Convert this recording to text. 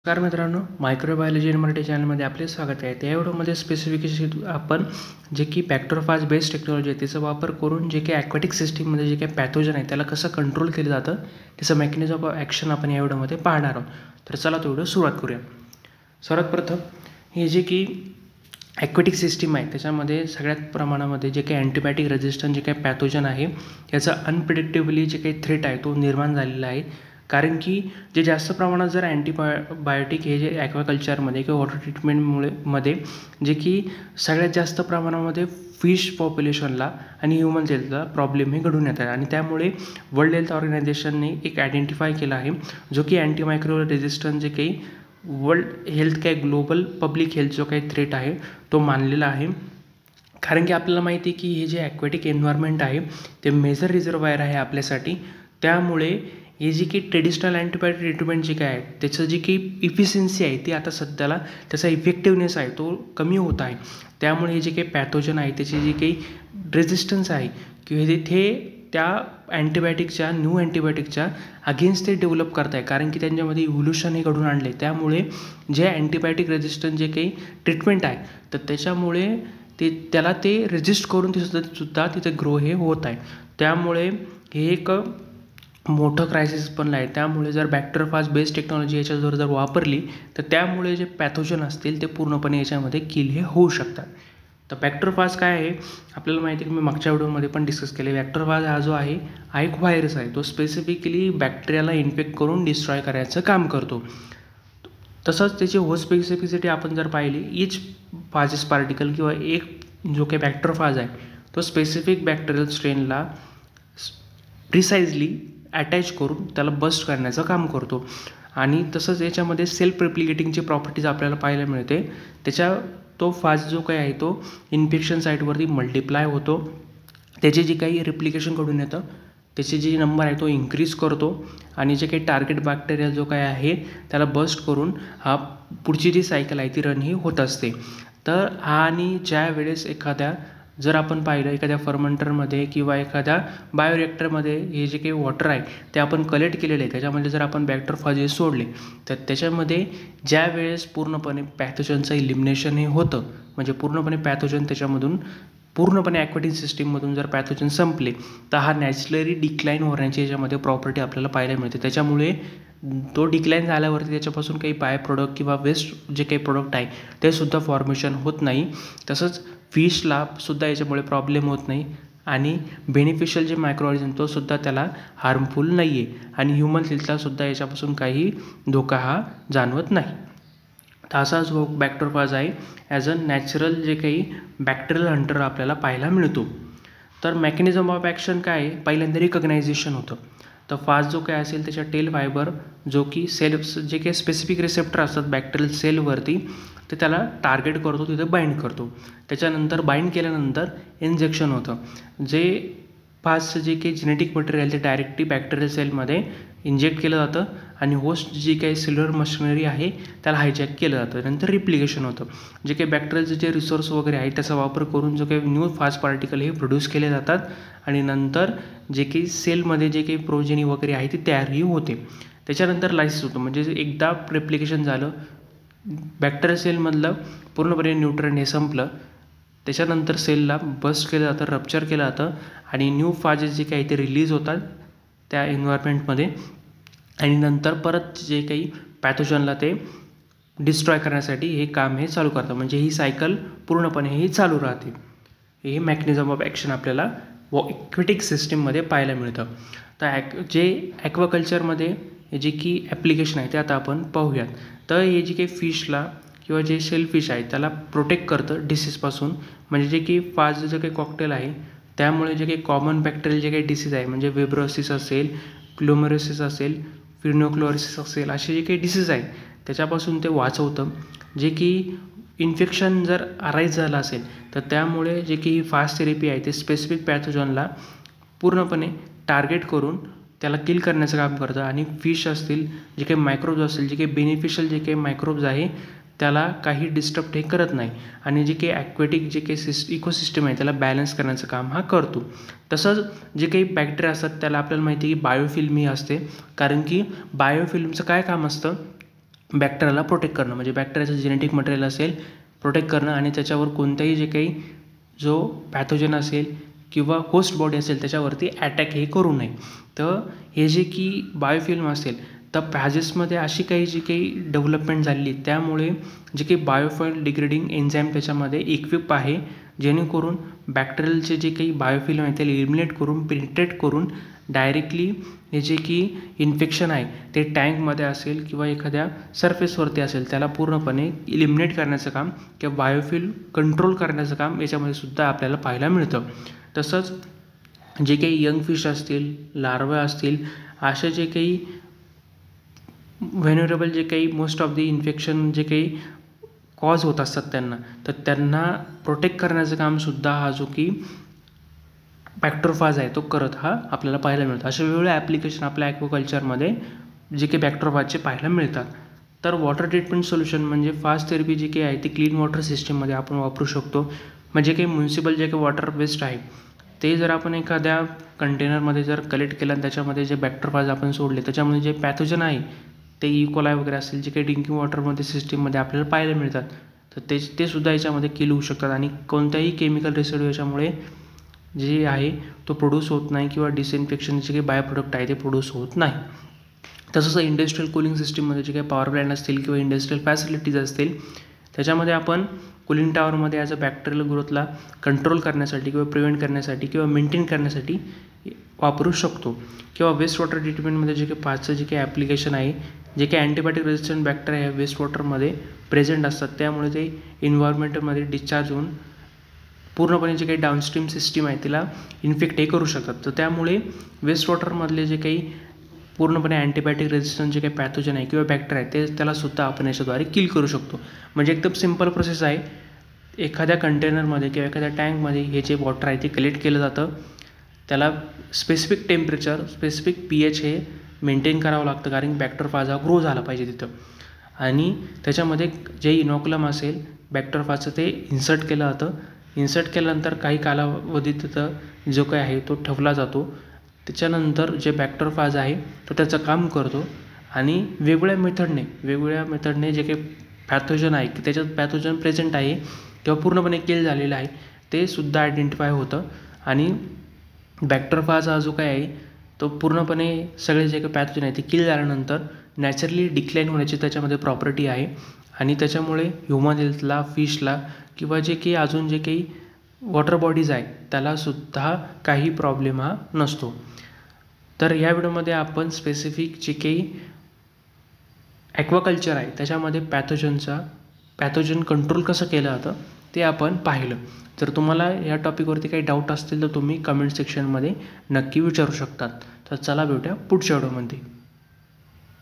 नमस्कार मित्रांनो, microbiology in Marathi चॅनलमध्ये आपले स्वागत आहे. त्या व्हिडिओमध्ये स्पेसिफिकेशन आपण जे की बॅक्टेरियोफाज बेस्ड टेक्नॉलॉजी आहे त्याचा वापर करून जे काही ॲक्वॅटिक सिस्टीममध्ये जे काही पॅथोजन आहे त्याला कसं कंट्रोल केलं जातं त्याचं मेकॅनिझम ऑफ ॲक्शन आपण या व्हिडिओमध्ये पाहणार आहोत. तर चला तो व्हिडिओ सुरुवात करूया. सर्वात प्रथम हे जे की ॲक्वॅटिक सिस्टीम आहे त्याच्यामध्ये सगळ्यात प्रमाणामध्ये जे काही अँटीबायोटिक रेझिस्टंट जे काही पॅथोजन आहे याचा अनप्रिडिक्टेबली जे काही थ्रेट आहे तो निर्माण झालेला आहे. कारण की जे जास्त प्रमाणात जर अँटीबायोटिक हे जे ॲक्वाकल्चरमध्ये किंवा वॉटर ट्रीटमेंटमुळे जे की सगळ्यात जास्त प्रमाणामध्ये फिश पॉप्युलेशनला आणि ह्युमन हेल्थला प्रॉब्लेम हे घडून येतात आणि त्यामुळे वर्ल्ड हेल्थ ऑर्गनायझेशनने एक आयडेंटिफाय केला आहे जो की अँटीमायक्रोबियल रेझिस्टंट जे काही वर्ल्ड हेल्थ काय ग्लोबल पब्लिक हेल्थ जो काही थ्रेट आहे तो मानलेला आहे. कारण की आपल्याला माहिती आहे की हे जे ॲक्वॅटिक एन्व्हायरमेंट आहे ते मेजर रिझर्वायर आहे आपल्यासाठी. त्यामुळे हे जी की ट्रेडिशनल अँटीबायोटिक ट्रीटमेंट जे काय आहे त्याचं जी काही इफिशियन्सी आहे ती आता सध्याला त्याचा इफेक्टिव्हनेस आहे तो कमी होत आहे. त्यामुळे हे जे काही पॅथोजन आहे त्याची जी काही रेझिस्टन्स आहे किंवा तिथे त्या अँटीबायोटिकच्या न्यू अँटीबायोटिकच्या अगेन्स्ट ते डेव्हलप करत आहे. कारण की त्यांच्यामध्ये इव्होल्युशन हे घडून आणले. त्यामुळे जे अँटीबायोटिक रेझिस्टंट जे काही ट्रीटमेंट आहे तर त्याच्यामुळे त्याला ते रेजिस्ट करून ते सुद्धा तिथे ग्रो हे होत आहे. त्यामुळे हे एक मोठं क्रायसिस बनलं आहे. त्यामुळे जर बॅक्टेरियोफाज बेस्ड टेक्नॉलॉजी याच्यावर जर वापरली तर त्यामुळे जे पॅथोजन असतील ते पूर्णपणे याच्यामध्ये किल हे होऊ शकतात. तर बॅक्टेरियोफाज काय आहे आपल्याला माहिती आहे की मी मागच्या व्हिडिओमध्ये पण डिस्कस केले. बॅक्टेरियोफाज हा जो आहे हा एक व्हायरस आहे. तो स्पेसिफिकली बॅक्टेरियाला इन्फेक्ट करून डिस्ट्रॉय करायचं काम करतो. तसंच त्याची होस्ट स्पेसिफिसिटी आपण जर पाहिली इच फाजेस पार्टिकल किंवा एक जो काही बॅक्टेरियोफाज आहे तो स्पेसिफिक बॅक्टेरियल स्ट्रेनला प्रिसाइजली अटॅच करून त्याला बस्ट करण्याचं काम करतो. आणि तसंच याच्यामध्ये सेल्फ रेप्लिकेटिंगची प्रॉपर्टीज आपल्याला पाहायला मिळते. तो फाज जो काही आहे तो इन्फेक्शन साईटवरती मल्टिप्लाय होतो. त्याची जी काही रेप्लिकेशन घडून येतं त्याची जी नंबर आहे तो इन्क्रीज करतो आणि जे काही टार्गेट बॅक्टेरिया जो काही आहे त्याला बस्ट करून हा पुढची जी सायकल आहे ती रन ही होत असते. तर आणि ज्या वेळेस जर आपण पाहिलं एखाद्या फर्मेंटरमध्ये किंवा एखाद्या बायोरिएक्टरमध्ये हे जे काही वॉटर आहे ते आपण कलेक्ट केलेले आहे त्याच्यामध्ये जर आपण बॅक्टेरियोफाजेस सोडले तर त्याच्यामध्ये ज्या वेळेस पूर्णपणे पॅथोजनचं इलिमिनेशन हे होतं म्हणजे पूर्णपणे पॅथोजन त्याच्यामधून पूर्णपणे ॲक्वॅटिक सिस्टीममधून जर पॅथोजन संपले तर हा नॅचरली डिक्लाईन होण्याची याच्यामध्ये प्रॉपर्टी आपल्याला पाहायला मिळते. त्याच्यामुळे तो डिक्लाईन झाल्यावरती त्याच्यापासून काही बाय प्रोडक्ट किंवा वेस्ट जे काही प्रोडक्ट आहे ते सुद्धा फॉर्मेशन होत नाही. तसंच फिशला सुद्धा याच्यामुळे प्रॉब्लेम होत नाही आणि बेनिफिशियल जे मायक्रोऑर्गॅनिझम तो सुद्धा त्याला हार्मफुल नाही आहे आणि ह्युमन हेल्थला सुद्धा याच्यापासून काही धोका हा जाणवत नाही. तर असा जो बॅक्टेरियोफाज आहे ॲज अ नॅचरल जे काही बॅक्टेरियल हंटर आपल्याला पाहायला मिळतो. तर मेकॅनिझम ऑफ ॲक्शन काय आहे पहिल्यांदा रिकग्नायझेशन होतं. तर फाज जो काय असेल त्याच्या टेल फायबर जो की सेल्स जे काही स्पेसिफिक रिसेप्टर असतात बॅक्टेरियल सेलवरती ते त्याला टार्गेट करतो तिथे बाइंड करतो. त्याच्यानंतर बाइंड केल्यानंतर इंजेक्शन होतं. जे फाजचं जे काही जेनेटिक मटेरियल ते डायरेक्टली बॅक्टेरियल सेलमध्ये इंजेक्ट केलं जातं आणि होस्ट जी काही सेल्युलर मशिनरी आहे त्याला हायजॅक केलं जातं. नंतर रिप्लिकेशन होतं. जे काही बॅक्टेरियलचे जे रिसोर्स वगैरे आहे त्याचा वापर करून जो काही न्यू फाज पार्टिकल हे प्रोड्यूस केले जातात आणि नंतर जे काही सेलमध्ये जे काही प्रोजेनी वगैरे आहे ती तयारही होते. त्याच्यानंतर लायसिस होतं म्हणजे एकदा रेप्लिकेशन झालं बॅक्टेरियल सेलमधलं पूर्णपणे न्यूट्रन हे संपलं त्याच्यानंतर सेलला बस्ट केलं जातं रप्चर केलं जातं आणि न्यू फाजेस जे काही ते रिलीज होतात त्या एन्व्हायरमेंटमध्ये आणि नंतर परत जे काही पॅथोजनला ते डिस्ट्रॉय करण्यासाठी हे काम हे चालू करतं. म्हणजे ही सायकल पूर्णपणे ही चालू राहते. हे मेकॅनिझम ऑफ ॲक्शन आपल्याला ॲक्वॅटिक सिस्टीममध्ये पाहायला मिळतं. तर जे ॲक्वाकल्चरमध्ये जे की ॲप्लिकेशन आहे ते आता आपण पाहूयात. तर हे जे काही फिशला किंवा जे शेलफिश आहे त्याला प्रोटेक्ट करतं डिसीजपासून. म्हणजे जे की फाज जे काही कॉकटेल आहे त्यामुळे जे काही कॉमन बॅक्टेरियल जे काही डिसीज आहे म्हणजे वेब्रोसिस असेल ग्लोमेरोसिस असेल फिनोक्लोरोसिस असेल असे जे काही डिसीज आहे त्याच्यापासून ते वाचवतं. जे की इन्फेक्शन जर अराईज झालं असेल तर त्यामुळे जे की ही फास्ट थेरपी आहे ते स्पेसिफिक पॅथोजनला पूर्णपणे टार्गेट करून त्याला किल करण्याचं काम करतं आणि फिश असतील जे काही मायक्रोब्स असतील जे काही बेनिफिशियल जे काही मायक्रोब्स आहे त्याला काही डिस्टर्ब हे करत नाही आणि जे काही ॲक्वॅटिक जे काही इकोसिस्टम आहे त्याला बॅलन्स करण्याचं काम हा करतो. तसंच जे काही बॅक्टेरिया असतात त्याला आपल्याला माहिती आहे की बायोफिल्म ही असते. कारण की बायोफिल्मचं काय काम असतं बॅक्टेरियाला प्रोटेक्ट करणं, म्हणजे बॅक्टेरियाचं जेनेटिक मटेरियल असेल प्रोटेक्ट करणं आणि त्याच्यावर कोणताही जे काही जो पॅथोजन असेल किंवा होस्ट बॉडी असेल त्याच्यावरती अटॅक हे करू नये. तर हे जे की बायोफिल्म असेल तर पॅजेसमध्ये अशी काही जी काही डेव्हलपमेंट झालेली त्यामुळे जे काही बायोफॉइल डिग्रेडिंग एन्झाईम त्याच्यामध्ये इक्विप आहे, जेणेकरून बॅक्टेरियलचे जे काही बायोफिल्म आहे ते इलिमिनेट करून पेनिट्रेट करून डायरेक्टली हे जे की इन्फेक्शन आहे ते टँकमध्ये असेल किंवा एखाद्या सरफेसवरती असेल त्याला पूर्णपणे इलिमिनेट करण्याचं काम किंवा बायोफिल्म कंट्रोल करण्याचं काम याच्यामध्ये सुद्धा आपल्याला पाहायला मिळतं. तसंच जे काही यंग फिश असतील, लार्वा असतील, असे जे काही व्हेनरेबल जे काही मोस्ट ऑफ द इन्फेक्शन जे काही कॉज होत असतात त्यांना, तर त्यांना प्रोटेक्ट करण्याचं कामसुद्धा हा जो की बॅक्टेरोफाज आहे तो करत हा आपल्याला पाहायला मिळतो. अशा वेगवेगळे ॲप्लिकेशन आपल्या ॲक्वाकल्चरमध्ये जे काही बॅक्टेरोफाजचे पाहायला मिळतात. तर वॉटर ट्रीटमेंट सोल्युशन म्हणजे फास्ट थेरपी जी काही आहे ती क्लीन वॉटर सिस्टीममध्ये आपण वापरू शकतो. म्हणजे काही म्युन्सिपल जे काही वॉटर वेस्ट आहे ते जर आपण एखाद्या कंटेनरमध्ये जर कलेक्ट केलं आणि त्याच्यामध्ये जे बॅक्टेरोफाज आपण सोडले त्याच्यामध्ये जे पॅथोजन आहे ते इकोलाय वगैरे असेल जे काही ड्रिंकिंग वॉटरमध्ये सिस्टीममध्ये आपल्याला पाहायला मिळतात, तर ते सुद्धा याच्यामध्ये किल होऊ शकतात आणि कोणत्याही केमिकल रेसिड्यू याच्यामुळे जे आहे तो प्रोड्यूस होत नाही किंवा डिसइन्फेक्शनचे काही बाय प्रोडक्ट आहे ते प्रोड्यूस होत नाही. तसंच इंडस्ट्रियल कूलिंग सिस्टीममध्ये जे काही पॉवर प्लॅन्ट असतील किंवा इंडस्ट्रियल फॅसिलिटीज असतील त्याच्यामध्ये आपण कूलिंग टॉवरमध्ये ॲज अ बॅक्टेरियल ग्रोथला कंट्रोल करण्यासाठी किंवा प्रिव्हेंट करण्यासाठी किंवा मेंटेन करण्यासाठी वापरू शकतो. किंवा वेस्ट वॉटर ट्रीटमेंटमध्ये जे काही पाचचं जे काही ॲप्लिकेशन आहे, जे काही अँटीबायोटिक रेजिस्टंट बॅक्टेरिया वेस्ट वॉटरमध्ये प्रेझेंट असतात त्यामुळे ते इन्व्हायरमेंटमध्ये डिस्चार्ज होऊन पूर्णपणे जे काही डाऊनस्ट्रीम सिस्टीम आहे तिला इन्फेक्ट हे करू शकतात. तर त्यामुळे वेस्ट वॉटरमधले जे काही पूर्णपणे अँटीबायोटिक रेजिस्टंट जे काही पॅथोजन आहे किंवा बॅक्टेरिया आहे ते त्यालासुद्धा आपण याच्याद्वारे किल करू शकतो. म्हणजे एकदम सिम्पल प्रोसेस आहे. एखाद्या कंटेनरमध्ये किंवा एखाद्या टँकमध्ये हे जे वॉटर आहे ते कलेक्ट केलं जातं, त्याला स्पेसिफिक टेम्परेचर स्पेसिफिक pH हे मेंटेन करावं लागतं कारण बॅक्टेरोफाज हा ग्रो झाला पाहिजे तिथं. आणि त्याच्यामध्ये जे इनॉक्युलम असेल बॅक्टेरोफाजचं ते इन्सर्ट केलं जातं. इन्सर्ट केल्यानंतर काही कालावधी तिथं जो काही आहे तो ठेवला जातो. त्याच्यानंतर जे बॅक्टेरोफाज आहे तो त्याचं काम करतो आणि वेगवेगळ्या मेथडने जे काही पॅथोजन आहे की त्याच्यात पॅथोजन प्रेझेंट आहे किंवा पूर्णपणे किल झालेलं आहे ते सुद्धा आयडेंटिफाय होतं आणि बॅक्टेरोफाज हा जो काय आहे तो पूर्णपणे सगळे जे काही पॅथोजन आहे ते किल झाल्यानंतर नॅचरली डिक्लाईन होण्याची त्याच्यामध्ये प्रॉपर्टी आहे आणि त्याच्यामुळे ह्युमन हेल्थला, फिशला किंवा जे काही अजून जे काही वॉटर बॉडीज आहे त्यालासुद्धा काही प्रॉब्लेम हा नसतो. तर या व्हिडिओमध्ये आपण स्पेसिफिक जे काही ॲक्वाकल्चर आहे त्याच्यामध्ये पॅथोजन कंट्रोल कसं केलं जातं ते आपण पाहिलं. जर तुम्हाला या टॉपिकवरती काही डाऊट असतील तर तुम्ही कमेंट सेक्शनमध्ये नक्की विचारू शकतात. तर चला भेटूया पुढच्या व्हिडिओमध्ये.